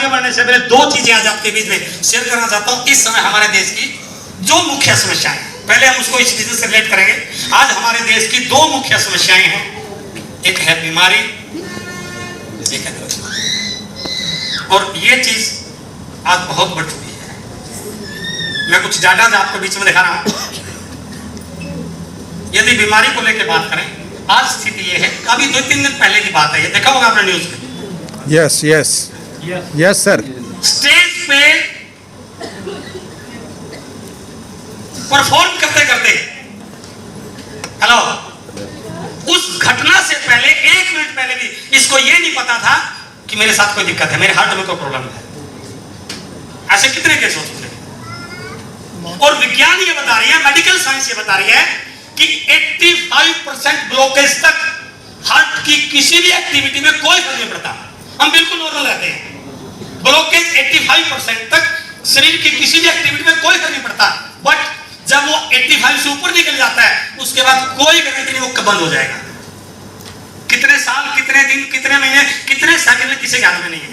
बढ़ने से पहले दो चीजें आज आपके बीच में शेयर करना चाहता हूं। इस समय हमारे देश की जो मुख्य समस्याएं हैं, पहले हम उसको इस बिजनेस से रिलेट करेंगे। आज हमारे देश की दो मुख्य समस्याएं हैं, एक है बीमारी, एक है बेरोजगारी। और ये चीज आज बहुत बढ़ चुकी है। मैं कुछ डाटा आपको बीच में दिखा रहा हूं। यदि बीमारी को लेकर बात करें, आज स्थिति ये है, अभी 2-3 दिन पहले की बात है, ये देखा होगा आपने न्यूज में। Yes yes yes sir. Stage पे परफॉर्म करते करते, हेलो, उस घटना से पहले 1 मिनट पहले भी इसको ये नहीं पता था कि मेरे साथ कोई दिक्कत है, मेरे हार्ट में कोई प्रॉब्लम है। ऐसे कितने केस हो चुके हैं। और विज्ञान ये बता रही है, मेडिकल साइंस ये बता रही है कि 85% ब्लॉकेज तक हार्ट की किसी भी एक्टिविटी में कोई फर्क नहीं पड़ता, हम बिल्कुल नॉर्मल रहते हैं। ब्लॉकेज 85% तक शरीर की किसी भी एक्टिविटी में कोई फर्क नहीं पड़ता, बट जब वो 85 से ऊपर निकल जाता है, उसके बाद कोई गारंटी नहीं वो कब बंद हो जाएगा। कितने साल, कितने दिन, कितने महीने, कितने सेकंड में किसी के हाथ में नहीं है।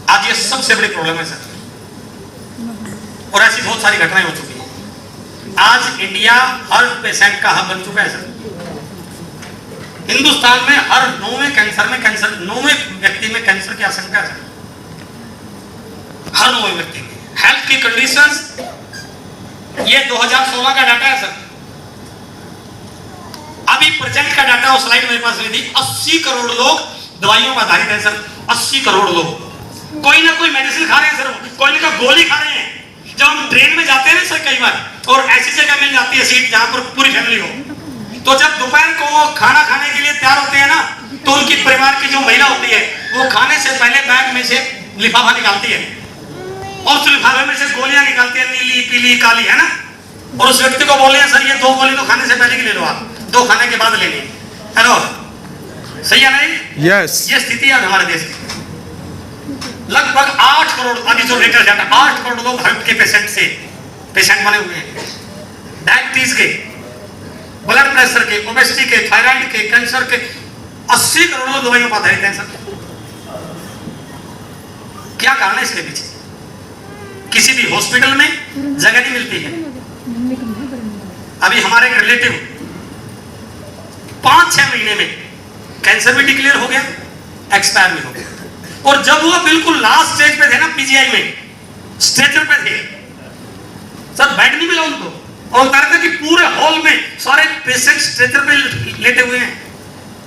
आज ये सबसे बड़ी प्रॉब्लम है सर, और ऐसी बहुत सारी घटनाएं हो चुकी हैं। आज इंडिया हर पेशेंट का हब बन चुका है सर। हिंदुस्तान में हर 9वें व्यक्ति में कैंसर की आशंका है। हर 9वें व्यक्ति में। हेल्थ की कंडीशंस, ये 2016 का डाटा है सर। अभी प्रेजेंट का डाटा, उस स्लाइड मेरे पास नहीं थी। 80 करोड़ लोग दवाइयों पर आधारित है सर। 80 करोड़ लोग कोई ना कोई मेडिसिन खा रहे हैं सर, कोई ना कोई गोली खा रहे हैं। जब हम ट्रेन में जाते हैं ना सर, कई बार, और ऐसी जगह मिल जाती है सीट जहां पर पूरी फैमिली हो, तो जब दोपहर को खाना खाने के लिए तैयार होते हैं ना, तो उनकी परिवार की जो महिला होती है, वो खाने से पहले बैग में से लिफाफा निकालती है, और उस लिफाफे में से गोलियां निकालती है, नीली, पीली, काली, है ना। और उस व्यक्ति को बोले सर ये 2 गोली तो खाने से पहले की ले लो, आप 2 खाने के बाद लेनी, हेलो, सही है नहीं? यस। ये स्थिति है हमारे देश की। लगभग 8 करोड़, अभी जो लेटेस्ट डाटा, 8 करोड़ लोग हार्ट के पेशेंट बने हुए हैं। डायबिटीज के, ब्लड प्रेशर के, ओबेसिटी के, थायराइड के, कैंसर के 80 करोड़ लोग दवाइयों पर आधारित हैं सर। क्या कारण है इसके पीछे? किसी भी हॉस्पिटल में जगह नहीं मिलती है। अभी हमारे एक रिलेटिव 5-6 महीने में कैंसर भी डिक्लेयर हो गया, एक्सपायर भी हो गया, और जब वो बिल्कुल लास्ट स्टेज पे थे ना, पीजीआई में स्ट्रेचर पे थे सर, बेड नहीं मिला उनको, और बता रहे थे कि पूरे हॉल में सारे पेशेंट स्ट्रेचर पे लेटे हुए हैं।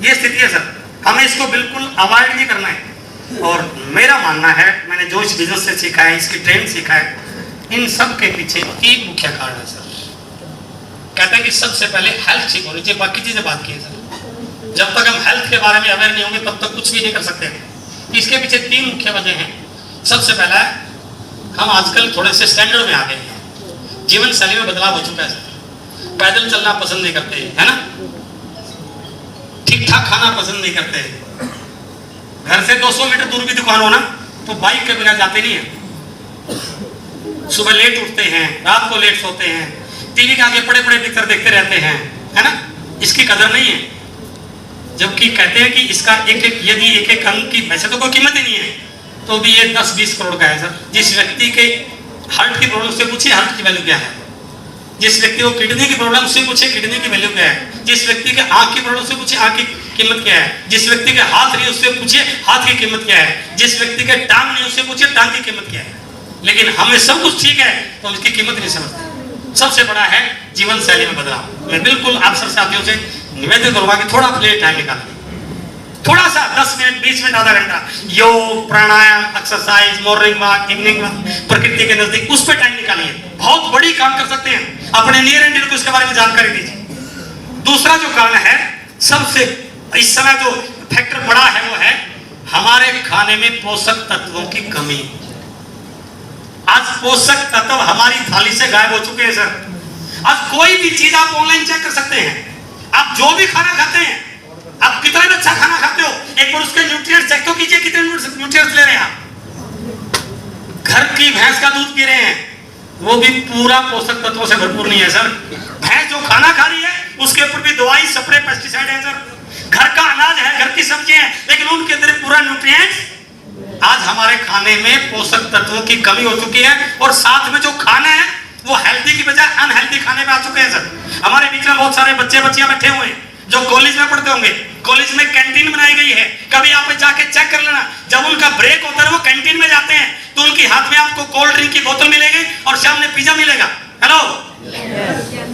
ये स्थिति है सर, हमें इसको बिल्कुल अवॉइड नहीं करना है। और मेरा मानना है, मैंने जो इस बिजनेस से सीखा है, इसकी ट्रेन सीखा है, इन सब के पीछे 3 मुख्य कारण है सर। कहते हैं कि सबसे पहले हेल्थ ठीक होनी चाहिए, बाकी चीजें बात की है सर। जब तक हम हेल्थ के बारे में अवेयर नहीं होंगे तब तक कुछ भी नहीं कर सकते। इसके पीछे 3 मुख्य वजह हैं। सबसे पहला है, हम आजकल थोड़े से स्टैंडर्ड में आ गए हैं, जीवन शैली में बदलाव हो चुका है सर। पैदल चलना पसंद नहीं करते, है ना, ठीक ठाक खाना पसंद नहीं करते, घर से 200 मीटर दूर भी दुकान हो ना तो बाइक के बिना जाते नहीं है। सुबह लेट उठते हैं, रात को लेट सोते हैं, टीवी के आगे बड़े-बड़े पिक्चर देखते रहते हैं, है ना, इसकी कदर नहीं है। जबकि कहते हैं कि इसका यदि एक अंग की, वैसे तो कोई कीमत ही नहीं है, तो भी ये 10-20 करोड़ का है सर। जिस व्यक्ति के हार्ट की प्रॉब्लम से पूछिए हार्ट की वैल्यू क्या है, जिस व्यक्ति को किडनी की प्रॉब्लम से पूछे किडनी की वैल्यू क्या है, जिस व्यक्ति के आंख की प्रॉब्लम से पूछे आंख की कीमत क्या है, जिस व्यक्ति के हाथ नहीं उससे पूछे हाथ की कीमत क्या है, जिस व्यक्ति के टांग नहीं उससे पूछे टांग की कीमत क्या है। लेकिन हमें सब कुछ ठीक है तो उसकी कीमत नहीं समझते। सबसे बड़ा है जीवन शैली में बदलाव। मैं बिल्कुल आप सब साथियों से निवेदन करूंगा कि थोड़ा प्ले टाइम निकालिए, थोड़ा सा 10 मिनट, 20 मिनट, आधा घंटा योग, प्राणायाम, exercise, morning walk, evening walk, प्रकृति के नजदीक, उस पर टाइम निकालिए। बहुत बड़ी काम कर सकते हैं। अपने नियर एंड डियर को इसके बारे में जानकारी दीजिए। दूसरा जो कारण है, सबसे इस समय जो फैक्टर बड़ा है, वो है हमारे खाने में पोषक तत्वों की कमी। आज पोषक तत्व हमारी थाली से गायब हो चुके हैं सर। आज कोई भी चीज आप ऑनलाइन चेक कर सकते हैं। आप जो भी खाना खाते हैं, आप कितना भी अच्छा खाना खाते हो, एक बार उसके न्यूट्रिएंट्स चेक तो कीजिए, कितने न्यूट्रिएंट्स ले रहे हैं आप। घर की भैंस का दूध पी रहे हैं, वो भी पूरा पोषक तत्वों से भरपूर नहीं है सर। भैंस जो खाना खा रही है उसके ऊपर भी दवाई, स्प्रे, पेस्टिसाइड है सर। घर का अनाज है, घर की सब्जी है, लेकिन उनके अंदर पूरा न्यूट्रिएंट्स। आज हमारे खाने में पोषक तत्वों की कमी हो चुकी है और साथ में जो खाना है वो हेल्दी की बजाय अनहेल्दी खाने में आ चुके हैं सर। हमारे बीच में बहुत सारे बच्चे बच्चियां बैठे हुए हैं जो कॉलेज में पढ़ते होंगे। कॉलेज में कैंटीन बनाई गई है, कभी आप जाके चेक कर लेना, जब उनका ब्रेक होता है वो कैंटीन में जाते हैं तो उनके हाथ में आपको कोल्ड ड्रिंक की बोतल मिलेगी और सामने पिज्जा मिलेगा। हेलो,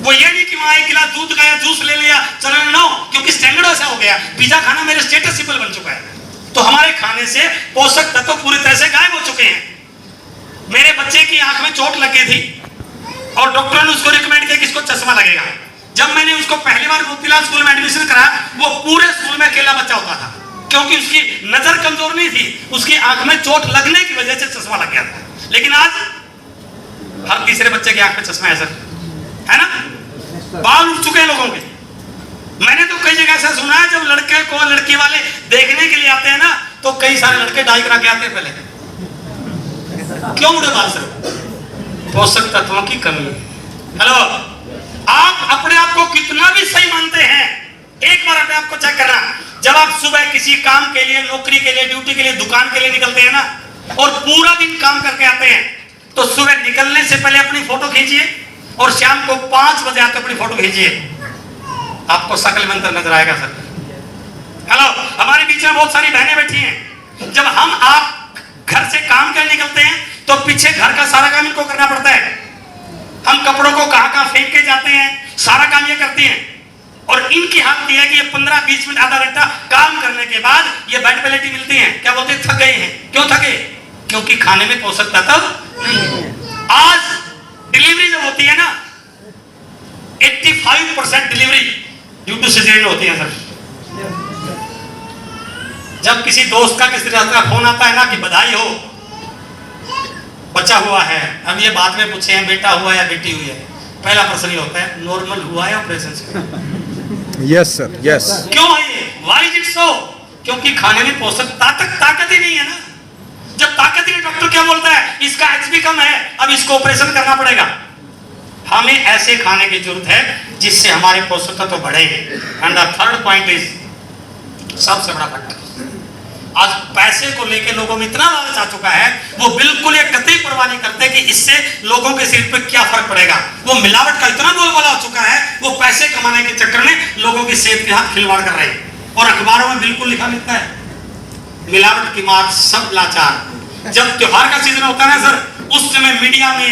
वो ये नहीं कि वहां एक गिलास दूध का या जूस ले लिया चलो, नो, क्योंकि स्टैंडर्ड ऐसा हो गया, पिज्जा खाना मेरे स्टेटस सिंबल बन चुका है। तो हमारे खाने से पोषक तत्व पूरी तरह से गायब हो चुके हैं। मेरे बच्चे की आंख में चोट लगी थी और डॉक्टर ने उसको रिकमेंड किया कि इसको चश्मा लगेगा। जब मैंने उसको पहली बार मोतीलाल स्कूल में एडमिशन कराया, वो पूरे स्कूल में अकेला बच्चा होता था, क्योंकि उसकी नजर कमजोर नहीं थी, उसकी आंख में चोट लगने की वजह से चश्मा लग गया था। लेकिन आज हर तीसरे बच्चे की आंख में चश्मा है सर, है ना? बाल उठ चुके हैं लोगों के। मैंने तो कई जगह ऐसा सुना है, जब लड़के को लड़की वाले देखने के लिए आते हैं ना, तो कई सारे लड़के डाई करा के आते हैं पहले। क्यों उड़े बाल सर? पोषक तत्वों की कमी। हेलो, आप अपने आप को कितना भी सही मानते हैं, एक बार अपने आप को चेक करना। जब आप सुबह किसी काम के लिए, नौकरी के लिए, ड्यूटी के लिए, दुकान के लिए निकलते हैं ना, और पूरा दिन काम करके आते हैं, तो सुबह निकलने से पहले अपनी फोटो खींचिए और शाम को 5 बजे आकर अपनी फोटो खींचिए, आपको शकल में अंतर नजर आएगा सर। हेलो, हमारे बीच में बहुत सारी बहनें बैठी हैं। जब हम आप घर से काम करने निकलते हैं तो पीछे घर का सारा काम इनको करना पड़ता है। हम कपड़ों को कहां फेंक के जाते हैं, सारा काम ये करती हैं। और इनकी हालत ये है कि ये 15-20 मिनट, आधा घंटा काम करने के बाद ये बेड पे लेटी मिलती हैं। क्या बोलते हैं? थक गए हैं। क्यों थके? क्योंकि खाने में पोषक तत्व नहीं है। आज डिलीवरी जब होती है ना, 85% डिलीवरी ड्यू टू सिजेरियन होती है सर। जब किसी दोस्त का, किसी रिश्तेदार का फोन आता है ना कि बधाई हो, बच्चा हुआ है, अब ये बाद में पूछे हैं बेटा हुआ या बेटी हुई है, पहला प्रश्न ये होता है नॉर्मल हुआ या ऑपरेशन से? Yes sir, yes. क्यों है ये? Why is it so? क्योंकि खाने में पोषक ताकत ही नहीं है ना। जब ताकत ही नहीं, डॉक्टर क्या बोलता है? इसका एचबी कम है, अब इसको ऑपरेशन करना पड़ेगा। हमें ऐसे खाने की जरूरत है जिससे हमारे पोषक तत्व बढ़े। And the third point is, सबसे बड़ा फैक्टर, आज पैसे को लेके लोगों में इतना लालच आ चुका है, वो बिल्कुल ये कतई परवाह नहीं करते कि इससे लोगों के सिर पे क्या फर्क पड़ेगा। वो मिलावट का इतना बोलबाला हो चुका है, वो पैसे कमाने के चक्कर में लोगों की सेहत के साथ खिलवाड़ कर रहे हैं। और अखबारों में बिल्कुल लिखा मिलता है, मिलावट की मार सब लाचार। जब त्योहार का सीजन होता है ना सर, उस समय मीडिया में,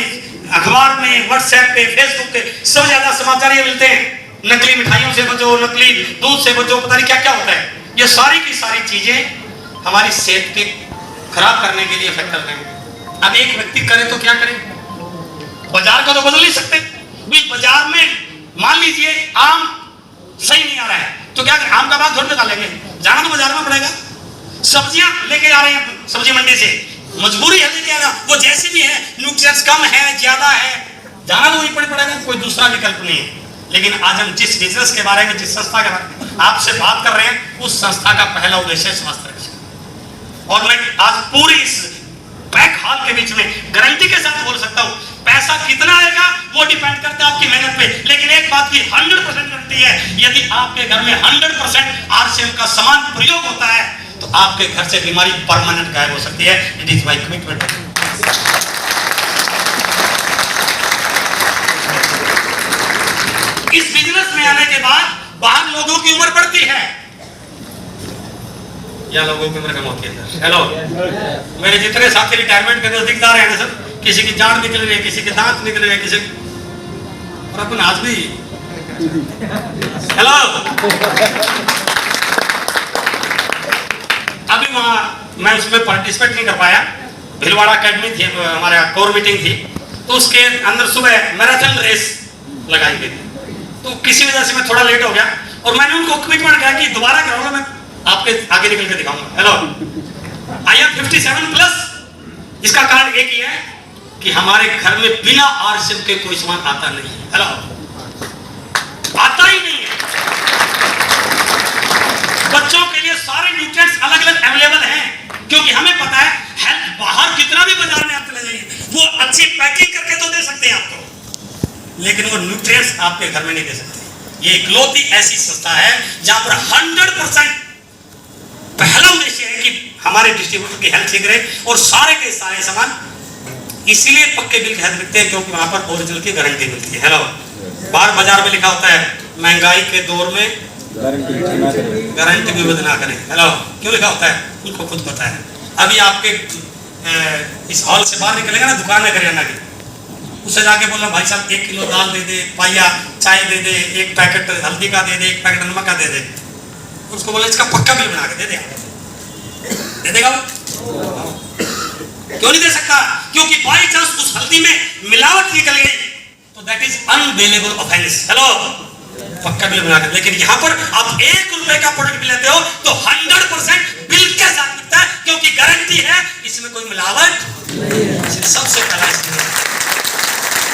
अखबार में, व्हाट्सएप पे, फेसबुक पे सब ज्यादा समाचार ये मिलते हैं, नकली मिठाइयों से बचो, नकली दूध से बचो, पता नहीं क्या क्या होता है। ये सारी की सारी चीजें हमारी सेहत के खराब करने के लिए इफेक्ट कर रहे हैं। अब एक व्यक्ति करे तो क्या करे? बाजार का तो बदल नहीं सकते। बाजार में मान लीजिए आम सही नहीं आ रहा है, तो क्या करें? आम का भाव थोड़ी निकालेंगे, जाना तो बाजार में पड़ेगा। सब्जियां लेके आ रहे हैं सब्जी मंडी से, मजबूरी है लेके आना, वो जैसी भी है, न्यूट्रिएंट्स कम है, ज्यादा है, जाना तो वहीं पड़ेगा, कोई दूसरा विकल्प नहीं है। लेकिन आज हम जिस बिजनेस के बारे में, जिस संस्था के बारे में आपसे बात कर रहे हैं, उस संस्था का पहला उद्देश्य है स्वास्थ्य रक्षा। और मैं आज पूरी इस पैक हॉल के बीच में गारंटी के साथ बोल सकता हूं, पैसा कितना आएगा वो डिपेंड करता है आपकी मेहनत पे, लेकिन एक बात की 100% गारंटी है, यदि आपके घर में 100% आरसीएम का समान प्रयोग होता है तो आपके घर से बीमारी परमानेंट गायब हो सकती है। It is my commitment. इस बिजनेस में आने के बाद बाहर लोगों की उम्र बढ़ती है या लोगों की उम्र कम होती है सर? हेलो, मेरे जितने साथी रिटायरमेंट के नजदीक जा रहे हैं ना सर, किसी की जान निकल रही है, किसी के दांत निकल रहे हैं, किसी और अपन आज भी हेलो। अभी वहां मैं उसमें पार्टिसिपेट नहीं कर पाया, भिलवाड़ा अकेडमी थी, हमारा कोर मीटिंग थी, तो उसके अंदर सुबह मैराथन रेस लगाई गई, तो किसी वजह से मैं थोड़ा लेट हो गया और मैंने उनको कमिटमेंट किया कि दोबारा कराऊंगा, मैं आपके आगे निकल के दिखाऊंगा। Hello, I am 57+। इसका कारण एक ही है कि हमारे घर में बिना आरसीएम के कोई सामान आता नहीं है। हेलो, आता ही नहीं है। बच्चों के लिए सारे न्यूट्रिएंट्स अलग अलग अवेलेबल हैं, क्योंकि हमें पता है हेल्थ बाहर कितना भी बाजार में आप चले जाइए, वो अच्छी पैकिंग करके तो दे सकते हैं आपको, लेकिन वो न्यूट्रिएंट्स आपके घर में नहीं दे सकते। ये इकलौती ऐसी संस्था है जहां पर 100% पहला उद्देश्य है कि हमारे डिस्ट्रीब्यूटर की हेल्थ ठीक रहे और सारे के सारे सामान। इसीलिए पक्के बिल के हेल्थ बिकते हैं क्योंकि वहां पर ओरिजिनल की गारंटी मिलती है। हेलो, बाहर बाजार में लिखा होता है महंगाई के दौर में गारंटी भी बदना करें। हेलो, क्यों लिखा होता है? उनको खुद पता है। अभी आपके इस हॉल से बाहर निकलेगा ना, दुकान है करियाना की, उससे जाके बोला भाई साहब 1 किलो दाल दे दे, पाया चाय दे दे, 1 पैकेट हल्दी का दे दे, 1 पैकेट नमक का दे दे। उसको बोला इसका पक्का बिल बना के दे देगा वो? क्यों नहीं दे सकता? क्योंकि बाई चांस उस हल्दी में मिलावट निकल गई तो दैट इज अनबेलेबल ऑफेंस। हेलो, पक्का बिल बना के। लेकिन यहां पर आप 1 रुपए का प्रोडक्ट लेते हो तो 100% बिल के साथ मिलता है क्योंकि गारंटी है, इसमें कोई मिलावट नहीं। सबसे पहला इसलिए,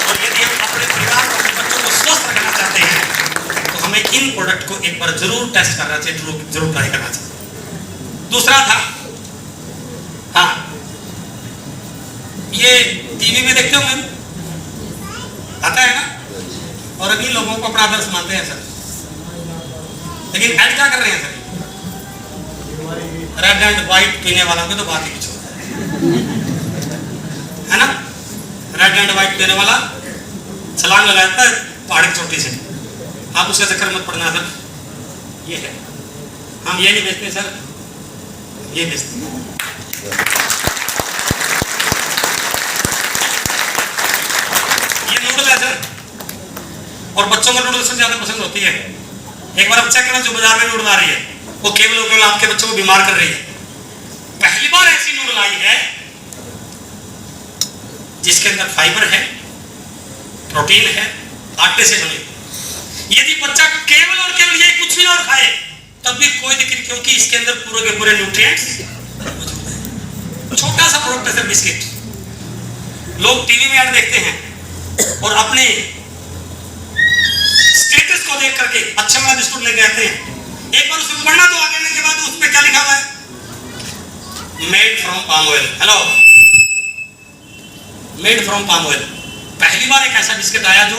और यदि हम अपने परिवार को, अपने बच्चों को स्वस्थ रखना चाहते हैं तो हमें इन प्रोडक्ट को एक बार जरूर टेस्ट करना चाहिए, जरूर ट्राई करना चाहिए। दूसरा था, हाँ, ये टीवी में देखते होंगे, आता है ना, और अभी लोगों को अपना आदर्श मानते हैं सर, लेकिन ऐड क्या कर रहे हैं सर? रेड एंड व्हाइट पीने वालों की तो बात ही कुछ है ना। रेड एंड व्हाइट पीने वाला छलांग लगाता है पहाड़ी की चोटी से। आप उसके चक्कर मत पड़ना सर। ये है, हम ये नहीं बेचते सर, ये बेचते हैं। ये नूडल है सर, और बच्चों को नूडल सबसे ज्यादा पसंद होती है। एक बार आप चेक करना, जो बाजार में नूडल आ रही है वो केवल आपके बच्चों को बीमार कर रही है। पहली बार ऐसी नूडल आई है जिसके अंदर फाइबर है, प्रोटीन है, आटे से बनी। यदि बच्चा केवल और केवल ये कुछ भी और खाए तब भी कोई दिक्कत, क्योंकto इसके अंदर पूरे के पूरे न्यूट्रिएंट्स। छोटा सा प्रोडक्ट है सर, बिस्किट। लोग टीवी में ऐड देखते हैं और अपने स्टेटस को देख करके अच्छा वाला बिस्कुट लेके आते हैं। एक बार उसमें पढ़ना तो आगे के बाद उस पे क्या लिखा हुआ है? Made from palm oil. Hello, made from palm oil. पहली बार एक ऐसा बिस्किट आया जो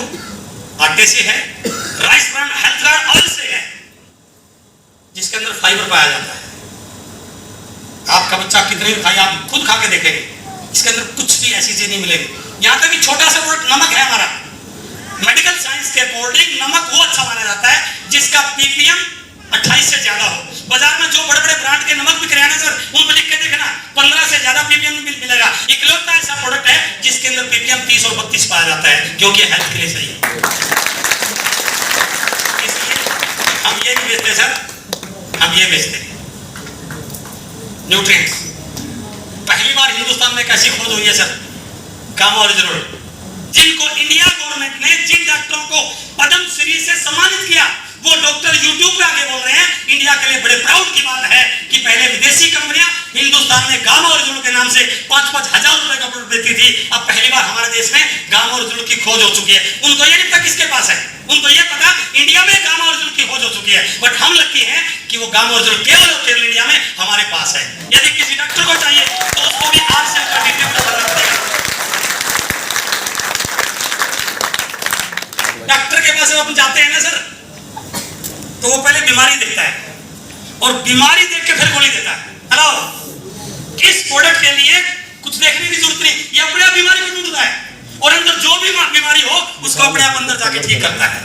आटे से है, rice brand health brand oil से है, जिसके अंदर फाइबर पाया जाता है। आपका बच्चा कितने भी खाए, आप खुद खा के देखेंगे, इसके अंदर कुछ भी ऐसी चीज नहीं मिलेगी। यहां तक कि छोटा सा प्रोडक्ट नमक है हमारा, मेडिकल साइंस के अकॉर्डिंग नमक वो अच्छा माना जाता है जिसका पीपीएम 28 से ज्यादा हो। बाजार में जो बड़े बड़े ब्रांड के नमक बिक रहे हैं ना सर, उन पर लिख के देखना 15 से ज्यादा पीपीएम मिलेगा। इकलौता ऐसा प्रोडक्ट है जिसके अंदर पीपीएम 30 और 32 पाया जाता है, क्योंकि हेल्थ के लिए सही है। इसलिए हम ये नहीं बेचते सर, हम ये बेचते हैं न्यूट्रिएंट्स। पहली बार हिंदुस्तान में कैसी खोज हुई है सर? गामा ओरिजिनल, जिनको इंडिया गवर्नमेंट ने, जिन डॉक्टरों को पद्मश्री से सम्मानित किया, वो डॉक्टर यूट्यूब पे आगे बोल रहे हैं। इंडिया के लिए बड़े प्राउड की बात है कि पहले विदेशी कंपनियां हिंदुस्तान में गामा ओरिजिनल के नाम से 5-5 हजार रुपए का प्रोडक्ट देती थी। अब पहली बार हमारे देश में गामा ओरिजिनल की खोज हो चुकी है। उनको ये नहीं पता किसके पास है, उनको ये पता इंडिया में गामा ओरिजिनल की खोज हो चुकी है। बट हम लगती है कि वो गामा ओरिजिनल केवल और केवल इंडिया में हमारे पास है। यदि किसी डॉक्टर को चाहिए तो उसको भी आज से उसका डिटेल करना पड़ेगा। डॉक्टर के पास अपन जाते हैं ना सर, तो वो पहले बीमारी देखता है और बीमारी देख के फिर गोली देता है। हेलो, इस प्रोडक्ट के लिए कुछ देखने की जरूरत नहीं, ये अपने आप बीमारी को ढूंढता है और अंदर जो भी बीमारी हो उसको अपने आप अंदर जाके ठीक करता है।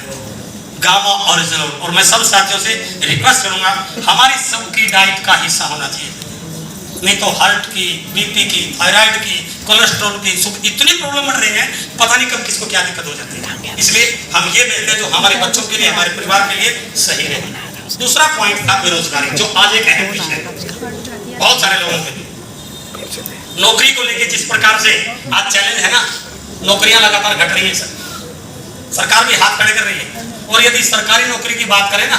Gamma original. और मैं सब साथियों से रिक्वेस्ट करूंगा, हमारी सबकी डाइट का हिस्सा होना चाहिए, नहीं तो हार्ट की, बीपी की, थायराइड की, कोलेस्ट्रॉल की, इतनी प्रॉब्लम बढ़ रही है, पता नहीं कब किसको क्या दिक्कत हो जाती है। इसलिए हम ये बेचते हैं जो हमारे बच्चों के लिए, हमारे परिवार के लिए सही रहे। दूसरा पॉइंट था बेरोजगारी, जो आज एक अहम विषय है बहुत सारे लोगों के लिए। नौकरी को लेकर जिस प्रकार से आज चैलेंज है ना, नौकरियां लगातार घट रही है सर, सरकार भी हाथ खड़े कर रही है। और यदि सरकारी नौकरी की बात करें ना,